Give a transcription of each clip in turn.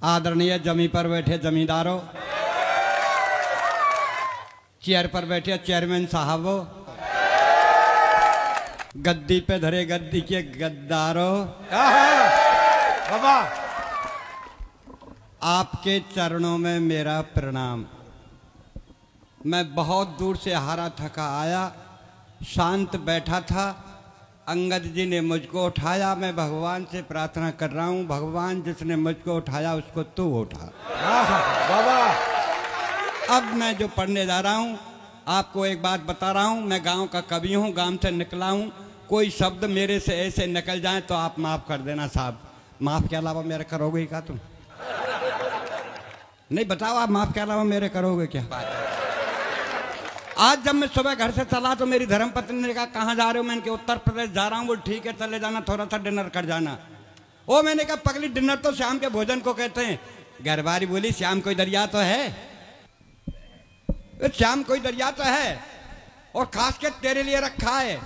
आदरणीय जमी पर बैठे जमींदारों, चेयर पर बैठे चेयरमैन साहबों, गद्दी पे धरे गद्दी के गद्दारों, बाबा आपके चरणों में मेरा प्रणाम। मैं बहुत दूर से हारा थका आया, शांत बैठा था। अंगद जी ने मुझको उठाया। मैं भगवान से प्रार्थना कर रहा हूँ, भगवान जिसने मुझको उठाया उसको तू उठा। बाबा अब मैं जो पढ़ने जा रहा हूँ, आपको एक बात बता रहा हूँ। मैं गांव का कवि हूँ, गांव से निकला हूँ। कोई शब्द मेरे से ऐसे निकल जाए तो आप माफ़ कर देना साहब। माफ़ के अलावा मेरे करोगे क्या तुम? नहीं बताओ, आप माफ़ के अलावा मेरे करोगे क्या? आज जब मैं सुबह घर से चला तो मेरी धर्मपत्नी ने कहा कहाँ जा रहे हो? मैंने कहा उत्तर प्रदेश जा रहा हूँ। बोल ठीक है चले जाना, थोड़ा सा डिनर कर जाना। ओ मैंने कहा पगली डिनर तो शाम के भोजन को कहते हैं। घरवारी बोली शाम कोई दरिया तो है, शाम कोई दरिया तो है और खास के तेरे लिए रखा है।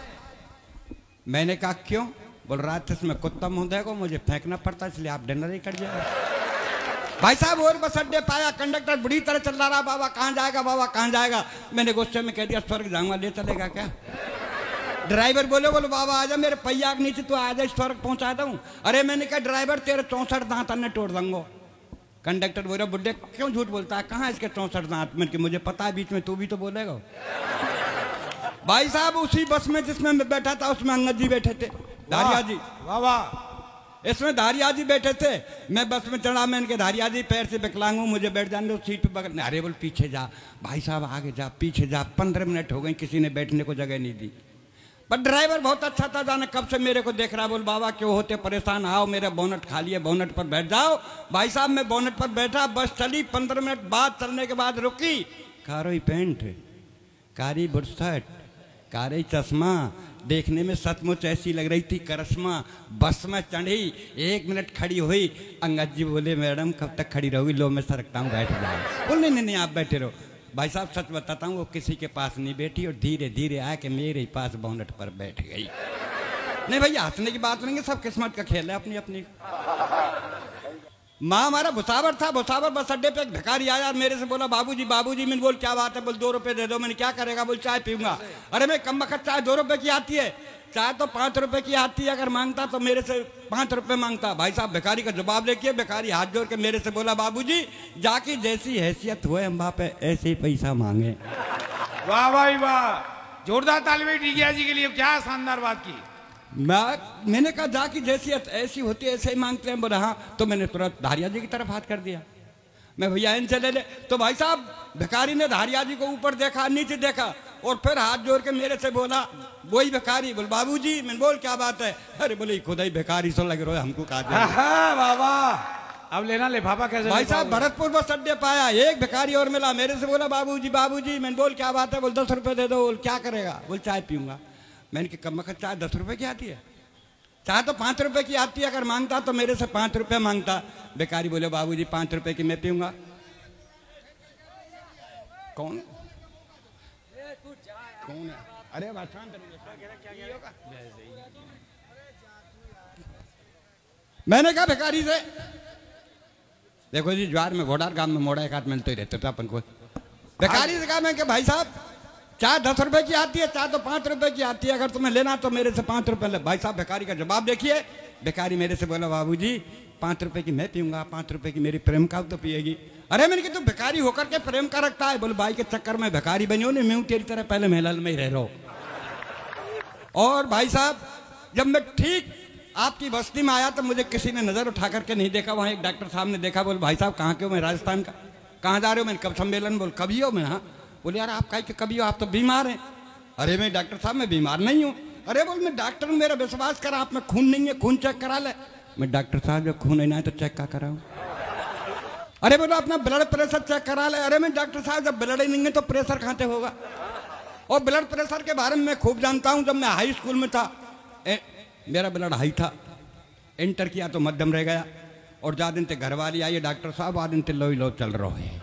मैंने कहा क्यों? बोल रात इसमें कुत्ता मुँह देखो, मुझे फेंकना पड़ता इसलिए आप डिनर ही कर जाए। भाई साहब और बस अड्डे पाया, कंडक्टर बुरी तरह चल रहा, बाबा कहाँ जाएगा, बाबा कहाँ जाएगा। मैंने गुस्से में कह दिया स्वर्ग जाऊंगा, ले चलेगा क्या? ड्राइवर बोले बाबा आजा मेरे पहिया के नीचे, तो आजा स्वर्ग पहुंचा दूं। अरे मैंने कहा ड्राइवर तेरे 64 दांत अन्य तोड़ दूंगा। कंडक्टर बोले बुड्ढे क्यों झूठ बोलता है, कहाँ इसके 64 दांत? मैंने मुझे पता है, बीच में तू भी तो बोलेगा। भाई साहब उसी बस में जिसमें मैं बैठा था उसमें अंगद जी बैठे थे, धारिया जी। बाबा इसमें धारिया जी बैठे थे। मैं बस में चढ़ा, मैं इनके धारिया जी पैर से विकलांग हूँ, मुझे बैठ जाने दो सीट पे बगल। अरे बोल पीछे जा भाई साहब, आगे जा पीछे जा। 15 मिनट हो गए किसी ने बैठने को जगह नहीं दी। पर ड्राइवर बहुत अच्छा था, जाने कब से मेरे को देख रहा। बोल बाबा क्यों होते परेशान, आओ मेरा बोनट खाली है, बोनट पर बैठ जाओ। भाई साहब मैं बोनट पर बैठा, बस चली। 15 मिनट बाद चलने के बाद रुकी। कारोई पैंट, कारी बुरसट, कारी चश्मा, देखने में सचमुच ऐसी लग रही थी करिश्मा। बस में चढ़ी, 1 मिनट खड़ी हुई। अंगद जी बोले मैडम कब तक खड़ी रहोगी? लो मैं सरकता हूँ, बैठ जाओ। बोल नहीं आप बैठे रहो। भाई साहब सच बताता हूँ, वो किसी के पास नहीं बैठी और धीरे धीरे आके मेरे ही पास बोनट पर बैठ गई। नहीं भैया हंसने की बात नहीं है, सब किस्मत का खेल है अपनी अपनी। माँ हमारा भुसावर था, भुसावर बस अड्डे पे एक भिखारी आया, मेरे से बोला बाबूजी बाबूजी। मैंने बोल क्या बात है? बोल 2 रुपए दे दो। मैंने क्या करेगा? बोल चाय पीऊंगा। अरे मैं कम वक्त चाय 2 रुपए की आती है, चाय तो 5 रुपए की आती है। अगर मांगता तो मेरे से 5 रुपए मांगता। भाई साहब भिखारी का जवाब देखिए, भिखारी हाथ जोड़ के मेरे से बोला बाबूजी जाकी जैसी हैसियत हुए अम्बा पे ऐसे ही पैसा मांगे। वाह भाई वाह, जोरदार ताली बजाइए टिकिया जी के लिए, क्या शानदार बात की। मैंने कहा जाकी जैसी ऐसी होती है ऐसे ही मांगते हैं। बोला हाँ। तो मैंने तुरंत धारिया जी की तरफ हाथ कर दिया, मैं भैया इनसे ले ले। तो भाई साहब भिखारी ने धारिया जी को ऊपर देखा नीचे देखा और फिर हाथ जोड़ के मेरे से बोला, वही भिखारी, बोल बाबूजी। मैंने बोल क्या बात है? अरे बोले खुद ही भिखारी सो लग रहा है हमको कहा। बाबा अब लेना लिफाफा कैसे? भाई साहब भरतपुर बस अड्डे पाया, एक भिखारी और मिला, मेरे से बोला बाबूजी बाबूजी। मैंने बोल क्या बात है? बोल 10 रुपए दे दो। बोल क्या करेगा? बोल चाय पीऊंगा। मैंने कि कम वक्त चाय 10 रुपए की आती है, चाय तो 5 रुपए की आती है। अगर मांगता तो मेरे से 5 रुपए मांगता। बेकारी बोले बाबूजी 5 रुपए की मैं पीऊंगा। कौन कौन है? अरे मैंने कहा भिखारी से, देखो जी ज्वार में घोड़ार गांव में मोड़ा एक हाथ मिलते ही रहते थे अपन को। भिखारी से कहा मैं कि भाई साहब चाय 10 रुपए की आती है, चाय तो 5 रुपए की आती है, अगर तुम्हें लेना तो मेरे से 5 रुपए ले। भाई साहब भिखारी का जवाब देखिए। भिखारी मेरे से बोला बाबूजी 5 रुपए की मैं पीऊंगा, 5 रुपए की मेरी प्रेम का तो पिएगी। अरे मैंने कहा तू भिखारी होकर के प्रेम का रखता है? बोले भाई के चक्कर में भिखारी बनी हो नहीं, मैं तेरी तरह पहले महल में ही रह रहा हूं। और भाई साहब जब मैं ठीक आपकी बस्ती में आया तो मुझे किसी ने नजर उठा करके नहीं देखा। वहां एक डॉक्टर साहब ने देखा। बोले भाई साहब कहाँ के हो? मैं राजस्थान का। कहाँ जा रहे हो? मैंने कब सम्मेलन। बोल कभी हो? मैं हाँ। बोले यार आप कहीं के कभी हो, आप तो बीमार हैं। अरे मैं डॉक्टर साहब मैं बीमार नहीं हूँ। अरे बोल मैं डॉक्टर हूँ, मेरा विश्वास कर, आप में खून नहीं है, खून चेक करा ले। मैं डॉक्टर साहब जब खून नहीं है तो चेक क्या कराऊं? अरे बोला अपना ब्लड प्रेशर चेक करा ले। अरे मैं डॉक्टर साहब जब ब्लड ही नहीं है तो प्रेशर कहाँ से होगा? और ब्लड प्रेशर के बारे में मैं खूब जानता हूँ। जब मैं हाई स्कूल में था मेरा ब्लड हाई था, इंटर किया तो मध्यम रह गया। और जा दिन ते घर वाली आई डॉक्टर साहब आ दिन ते लो चल रहा है।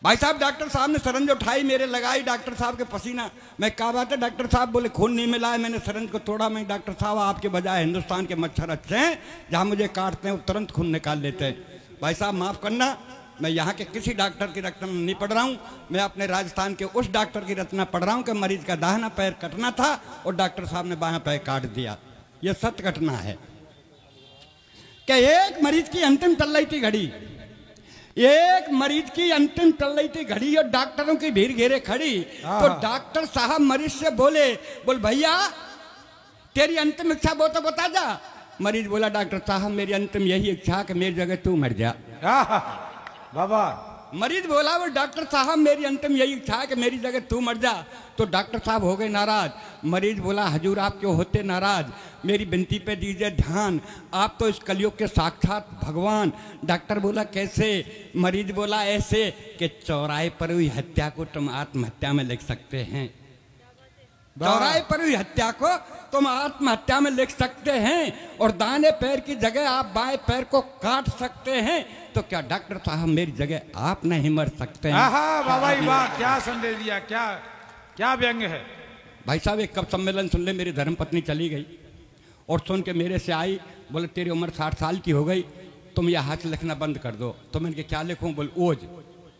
भाई साहब डॉक्टर साहब ने सरंज उठाई, मेरे लगाई, डॉक्टर साहब के पसीना। मैं क्या बात है डॉक्टर साहब? बोले खून नहीं मिला है, मैंने सरंज को तोड़ा। मैं डॉक्टर साहब आपके बजाय हिंदुस्तान के मच्छर अच्छे हैं, जहाँ मुझे काटते हैं वो तुरंत खून निकाल लेते हैं। भाई साहब माफ़ करना, मैं यहाँ के किसी डॉक्टर की रचना नहीं पढ़ रहा हूँ, मैं अपने राजस्थान के उस डॉक्टर की रचना पढ़ रहा हूँ कि मरीज का दाहिना पैर कटना था और डॉक्टर साहब ने बायां पैर काट दिया। ये सत्य घटना है कि एक मरीज की अंतिम चल रही थी घड़ी, एक मरीज की अंतिम चल रही थी घड़ी और डॉक्टरों की भीड़ घेरे खड़ी। तो डॉक्टर साहब मरीज से बोले भैया तेरी अंतिम इच्छा वो तो बता जा। मरीज बोला डॉक्टर साहब मेरी अंतिम यही इच्छा कि मेरी जगह तू मर जा। बाबा मरीज बोला वो डॉक्टर साहब मेरी अंतिम यही इच्छा है कि मेरी जगह तू मर जा। तो डॉक्टर साहब हो गए नाराज। मरीज बोला हजूर आप क्यों होते नाराज, मेरी विनती पे दीजिए ध्यान, आप तो इस कलयुग के साक्षात भगवान। डॉक्टर बोला कैसे? मरीज बोला ऐसे कि चौराहे पर हुई हत्या को तुम आत्महत्या में लिख सकते हैं, चौराहे पर हुई हत्या को तुम आत्महत्या में लिख सकते हैं और दाहिने पैर की जगह आप बाएं पैर को काट सकते हैं। तो क्या डॉक्टर साहब मेरी जगह आप नहीं मर सकते हैं? बाबा वाह, क्या संदेश दिया, क्या क्या व्यंग है। भाई साहब एक कब सम्मेलन सुन ले, मेरी धर्मपत्नी चली गई और सुन के मेरे से आई, बोले तेरी उम्र 60 साल की हो गई, तुम यह हाथ लिखना बंद कर दो। तो मैंने कहा क्या लिखूं? बोल ओज।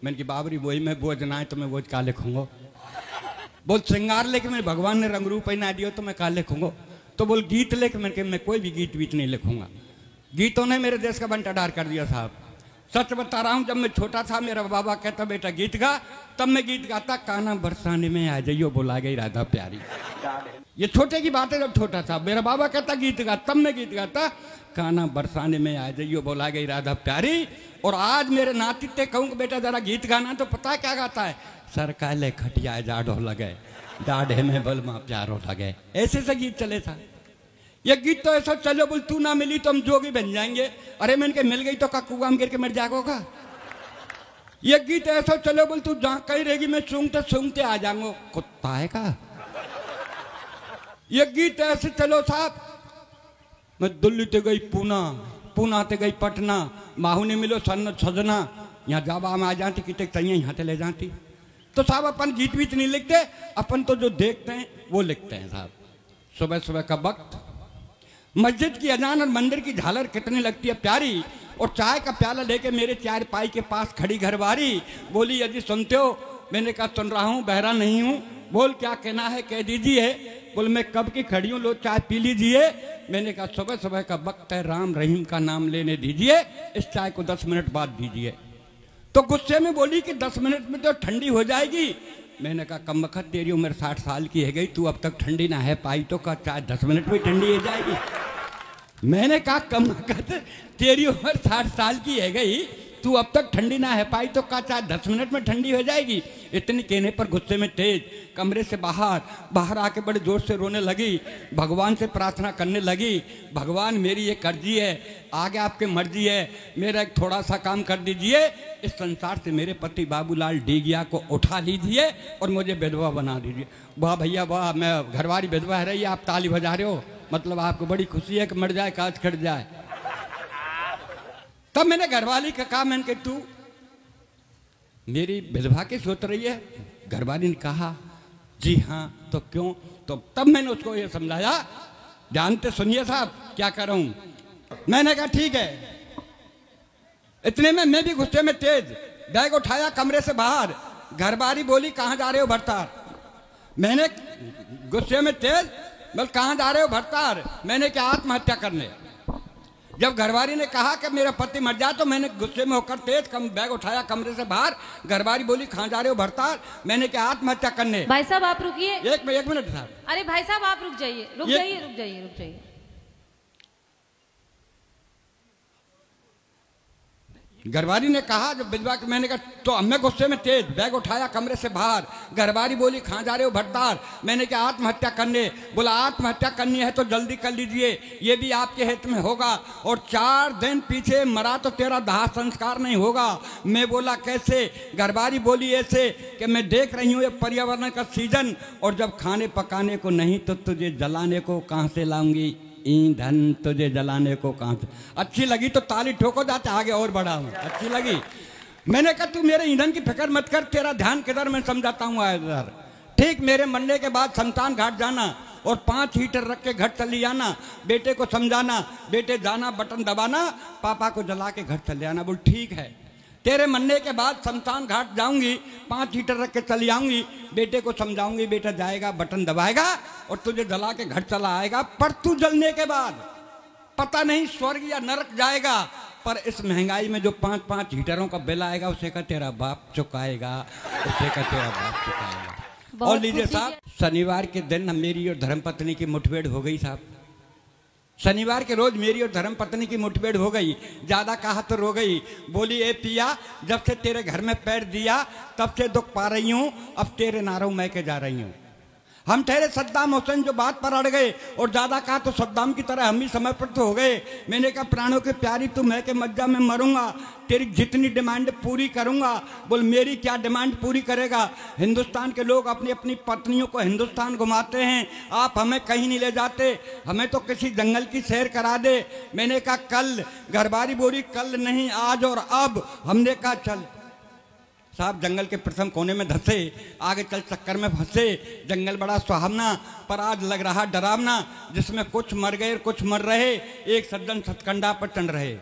मैंने कहा बाबरी वही मैं बोझ ना है तो मैं बोझ क्या लिखूंगा? बोल श्रृंगार लेके मैं भगवान ने रंग रूप पहना दिया तो मैं क्या लिखूंगा? तो बोल गीत लेके मैं कोई भी गीत वीत नहीं लिखूंगा। गीतों ने मेरे देश का बंटाढार कर दिया साहब। सच बता रहा हूँ, जब मैं छोटा था मेरा बाबा कहता बेटा गीत गा, तब मैं गीत गाता काना बरसाने में आ जाइयो बुला गई राधा प्यारी। ये छोटे की बात है, जब छोटा था मेरा बाबा कहता गीत गा, तब मैं गीत गाता काना बरसाने में आ जाइयो बुला गई राधा प्यारी। और आज मेरे नातीते कहूँ कि बेटा जरा गीत गाना, तो पता क्या गाता है? सर काले खटिया जाड़ो लगे दाढ़े में बलमा प्यारो लगे। ऐसे से गीत चले था। ये गीत तो ऐसा चलो बोल तू ना मिली तो हम जोगी बन जाएंगे। अरे मैंने के मिल गई तो का कुआं में गिर के मर जाएगा। ये गीत ऐसा चलो बोल तू जहाँ कहीं रहेगी मैं सूंघते सूंघते आ जाऊंगा। कुत्ता है का? ये गीत ऐसे चलो साहब, मैं दिल्ली ते गई पूना, पूना ते गई पटना, माहू ने मिलो सन सजना, यहाँ जावा में आ जाती कितने चाहिए यहाँ से ले जाती। तो साहब अपन गीत वीत नहीं लिखते, अपन तो जो देखते हैं वो लिखते हैं साहब। सुबह सुबह का वक्त, मस्जिद की अजान और मंदिर की झालर कितनी लगती है प्यारी, और चाय का प्याला लेके मेरे चार पाई के पास खड़ी घरवारी। बोली यदि सुनते हो? मैंने कहा सुन रहा हूँ, बहरा नहीं हूँ। बोल क्या कहना है कह दीजिए। बोल मैं कब की खड़ी हूँ, लो चाय पी लीजिए। मैंने कहा सुबह सुबह का वक्त है, राम रहीम का नाम लेने दीजिए, इस चाय को 10 मिनट बाद दीजिए। तो गुस्से में बोली कि 10 मिनट में तो ठंडी हो जाएगी। मैंने कहा कम वक्त तेरी उम्र 60 साल की है गई, तू अब तक ठंडी ना है पाई तो का चाय 10 मिनट में ठंडी हो जाएगी। मैंने कहा कम वक्त तेरी उम्र 60 साल की है गई, तू अब तक ठंडी ना है पाई तो का चाय 10 मिनट में ठंडी हो जाएगी। इतनी कहने पर गुस्से में तेज कमरे से बाहर आके बड़े जोर से रोने लगी, भगवान से प्रार्थना करने लगी। भगवान मेरी ये कर्जी है, आगे आपके मर्जी है, मेरा एक थोड़ा सा काम कर दीजिए, इस संसार से मेरे पति बाबूलाल डीगिया को उठा लीजिए और मुझे विधवा बना दीजिए। वाह भैया वाह, मैं घरवाली विधवा है रही, आप ताली बजा रहे हो, मतलब आपको बड़ी खुशी है कि मर जाए काज खट जाए। तब मैंने घरवाली का कहा, मैंने कहा तू मेरी विधवा की सोच रही है? घरवाली ने कहा जी हाँ। तो क्यों? तो तब मैंने उसको ये समझाया, जानते सुनिए साहब क्या कर रहा हूं। मैंने कहा ठीक है। इतने में मैं भी गुस्से में तेज बैग उठाया कमरे से बाहर। घरवाली बोली कहाँ जा रहे हो भरतार? मैंने गुस्से में तेज बोल कहाँ जा रहे हो भरतार? मैंने क्या आत्महत्या करने? जब घरवाली ने कहा कि मेरा पति मर जाए तो मैंने गुस्से में होकर तेज बैग उठाया कमरे से बाहर। घरवाली बोली कहाँ जा रहे हो भरतार? मैंने क्या आत्महत्या करने? भाई साहब आप रुकिए, एक मिनट साहब। अरे भाई साहब आप रुक जाइए, रुक जाइए। घरवाली ने कहा जब विधवा के, मैंने कहा तो मैं गुस्से में तेज बैग उठाया कमरे से बाहर। घरवाली बोली कहाँ जा रहे हो भरतार? मैंने क्या आत्महत्या करने? बोला आत्महत्या करनी है तो जल्दी कर लीजिए, ये भी आपके हित में होगा, और 4 दिन पीछे मरा तो तेरा दाह संस्कार नहीं होगा। मैं बोला कैसे? घरवाली बोली ऐसे कि मैं देख रही हूँ ये पर्यावरण का सीजन, और जब खाने पकाने को नहीं तो तुझे जलाने को कहाँ से लाऊंगी? ईंधन तुझे जलाने को कहाँ से? अच्छी लगी तो ताली ठोको, जाते आगे और बढ़ा हूँ। अच्छी लगी मैंने कहा तू मेरे ईंधन की फिक्र मत कर, तेरा ध्यान किधर, मैं समझाता हूँ इधर। ठीक मेरे मरने के बाद शमशान घाट जाना और 5 हीटर रख के घर चली आना, बेटे को समझाना, बेटे जाना बटन दबाना, पापा को जला के घर चले आना। बोल ठीक है, तेरे मरने के बाद शमशान घाट जाऊंगी, 5 हीटर रख के चली आऊंगी, बेटे को समझाऊंगी, बेटा जाएगा बटन दबाएगा और तुझे जला के घर चला आएगा। पर तू जलने के बाद पता नहीं स्वर्ग या नरक जाएगा, पर इस महंगाई में जो 5-5 हीटरों का बिल आएगा उसे का तेरा बाप चुकाएगा, उसे का तेरा बाप चुकाएगा। और लीजिए साहब, शनिवार के दिन मेरी और धर्मपत्नी की मुठभेड़ हो गई साहब। शनिवार के रोज मेरी और धर्मपत्नी की मुठभेड़ हो गई, ज्यादा कहा तो रो गई। बोली ए पिया, जब से तेरे घर में पैर दिया तब से दुख पा रही हूं, अब तेरे नारों मैं के जा रही हूं। हम ठहरे सद्दाम हुसैन जो बात पर अड़ गए, और ज्यादा कहा तो सद्दाम की तरह हम भी समर्पित हो गए। मैंने कहा प्राणों के प्यारी तू मैं के मज्जा में मरूंगा, तेरी जितनी डिमांड पूरी करूंगा। बोल मेरी क्या डिमांड पूरी करेगा? हिंदुस्तान के लोग अपनी अपनी पत्नियों को हिंदुस्तान घुमाते हैं, आप हमें कहीं नहीं ले जाते, हमें तो किसी जंगल की सैर करा दे। मैंने कहा कल, घरबारी बोली कल नहीं आज और अब। हमने कहा चल साहब, जंगल के प्रथम कोने में धंसे, आगे चल चक्कर में फंसे। जंगल बड़ा सुहावना पर आज लग रहा डरावना, जिसमें कुछ मर गए और कुछ मर रहे, एक सज्जन सतकंडा पर टन रहे।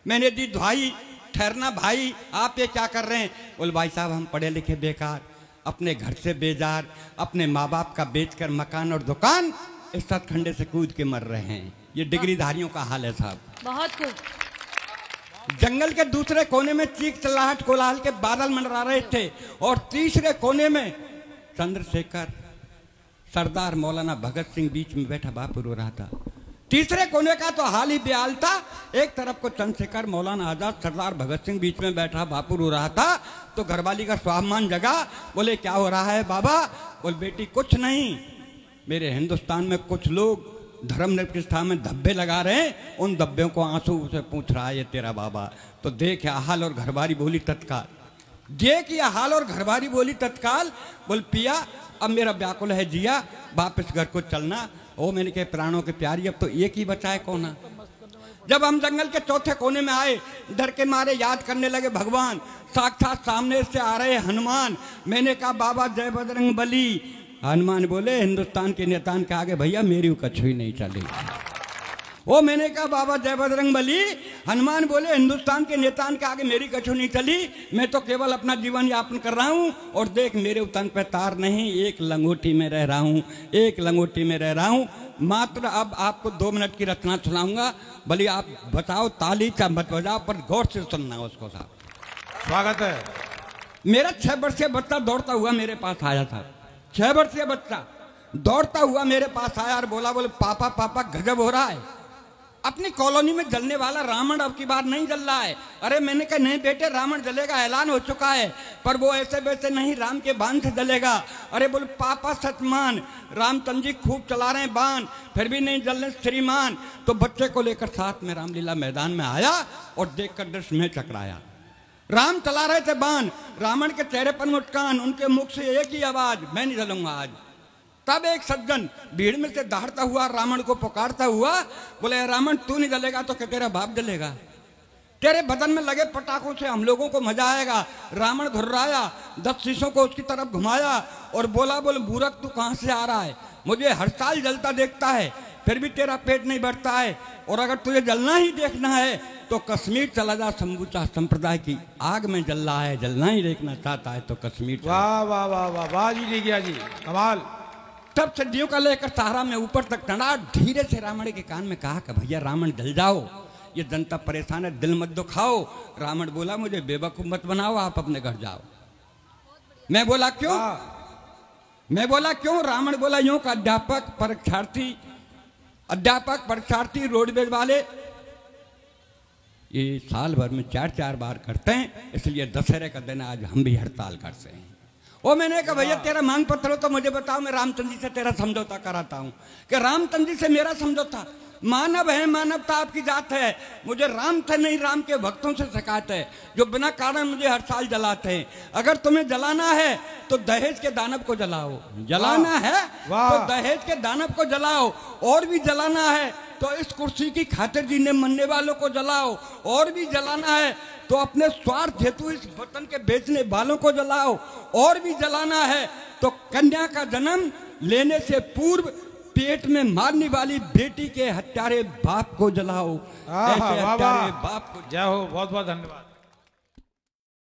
मैंने दी दुहाई, ठहरना भाई, आप ये क्या कर रहे हैं? बोल भाई साहब हम पढ़े लिखे बेकार, अपने घर से बेजार, अपने माँ बाप का बेचकर मकान और दुकान इस सतखंडे से कूद के मर रहे हैं। ये डिग्रीधारियों का हाल है साहब। बहुत खूब। जंगल के दूसरे कोने में चीख चिल्लाहट कोलाहल के बादल मंडरा रहे थे, और तीसरे कोने में चंद्रशेखर, सरदार मौलाना भगत सिंह बीच में बैठा बापू रो रहा था। तीसरे कोने का तो हाल ही बेहाल था, एक तरफ को चंद्रशेखर, मौलाना आजाद, सरदार भगत सिंह बीच में बैठा बापू रो रहा था। तो घरवाली का स्वाभिमान जगा, बोले क्या हो रहा है बाबा? बोल बेटी कुछ नहीं, मेरे हिंदुस्तान में कुछ लोग धर्म निरपेक्षता में धब्बे लगा रहे हैं, उन धब्बों को आंसू से पूछ रहा है ये तेरा बाबा। तो देख या हाल और घरबारी बोली तत्काल, देख या हाल और घरबारी बोली तत्काल। बोल पिया अब मेरा व्याकुल है जिया, वापस घर को चलना। ओ मैंने कहा प्राणों के प्यारी अब तो एक ही बचा है कौन? जब हम जंगल के चौथे कोने में आए, डर के मारे याद करने लगे भगवान, साक्षात सामने से आ रहे हनुमान। मैंने कहा बाबा जय बजरंग बली। हनुमान बोले हिंदुस्तान के नेतान के आगे भैया मेरी कछु ही नहीं चली। ओ मैंने कहा बाबा जय बजरंग बली। हनुमान बोले हिंदुस्तान के नेतान के आगे मेरी कछु नहीं चली, मैं तो केवल अपना जीवन यापन कर रहा हूँ। और देख मेरे उतन पे तार नहीं, एक लंगोटी में रह रहा हूँ, एक लंगोटी में रह रहा हूँ। मात्र अब आपको 2 मिनट की रचना सुनाऊंगा, भले आप बताओ ताली का मत बजाओ, पर गौर से सुनना उसको साहब। स्वागत है। मेरा 6 वर्षीय बच्चा दौड़ता हुआ मेरे पास आया था। 6 वर्षीय बच्चा दौड़ता हुआ मेरे पास आया और बोला, बोले पापा पापा गजब हो रहा है, अपनी कॉलोनी में जलने वाला रावण अब की बार नहीं जल रहा है। अरे मैंने कहा नहीं बेटे, रावण जलेगा, ऐलान हो चुका है, पर वो ऐसे वैसे नहीं, राम के बाण से जलेगा। अरे बोले पापा सच मान, रामचंद्र जी खूब चला रहे हैं बाण, फिर भी नहीं जल रहे श्रीमान। तो बच्चे को लेकर साथ में रामलीला मैदान में आया और देखकर दृश्य में चकराया। राम चला रहे थे बाण, रावण के चेहरे पर मुस्कान, उनके मुख से एक ही आवाज, मैं नहीं जलूंगा आज। तब एक सज्जन भीड़ में से दहाड़ता हुआ रावण को पुकारता हुआ बोले, रावण तू नहीं जलेगा तो क्या तेरा बाप जलेगा? तेरे बदन में लगे पटाखों से हम लोगों को मजा आएगा। रावण घुर्राया, 10 शीशों को उसकी तरफ घुमाया और बोला, बोले मूर्ख तू कहां से आ रहा है? मुझे हर साल जलता देखता है, फिर भी तेरा पेट नहीं बढ़ता है, और अगर तुझे जलना ही देखना है तो कश्मीर चला जा, संबुचा संप्रदाय की आग में जल रहा है, जलना ही देखना चाहता है तो कश्मीर। वाह वाह वाह वाह वाह जी, ले गया जी, कमाल। तब सदियों का लेकर सहारा में ऊपर तक टंडा, धीरे से रावण के कान में कहा कि भैया रावण जल जाओ, ये जनता परेशान है, दिल मत दुखाओ। रावण बोला मुझे बेवकूफ मत बनाओ, आप अपने घर जाओ। मैं बोला क्यों? मैं बोला क्यों? रावण बोला यूं का अध्यापक परीक्षार्थी रोडवेज वाले ये साल भर में 4-4 बार करते हैं, इसलिए दशहरे का दिन आज हम भी हड़ताल करते हैं। ओ मैंने कहा भैया तेरा मांग पत्र हो तो मुझे बताओ, मैं रामचंद्र जी से तेरा समझौता कराता हूं। कि रामचंद्र जी से मेरा समझौता? मानव है, मानवता आपकी जात है, मुझे राम से नहीं राम के भक्तों से शिकायत है जो बिना कारण मुझे हर साल जलाते हैं। अगर तुम्हें जलाना है तो दहेज के दानव को जलाओ, जलाना है तो दहेज के दानव को जलाओ, और भी जलाना है तो इस कुर्सी की खातिर जीने मरने वालों को जलाओ, और भी जलाना है तो अपने स्वार्थ हेतु इस वतन के बेचने वालों को जलाओ, और भी जलाना है तो कन्या का जन्म लेने से पूर्व पेट में मारने वाली बेटी के हत्यारे बाप को जलाओ। ऐसे वाह, वाह, हत्यारे वाह। बाप को जय हो, बहुत बहुत धन्यवाद।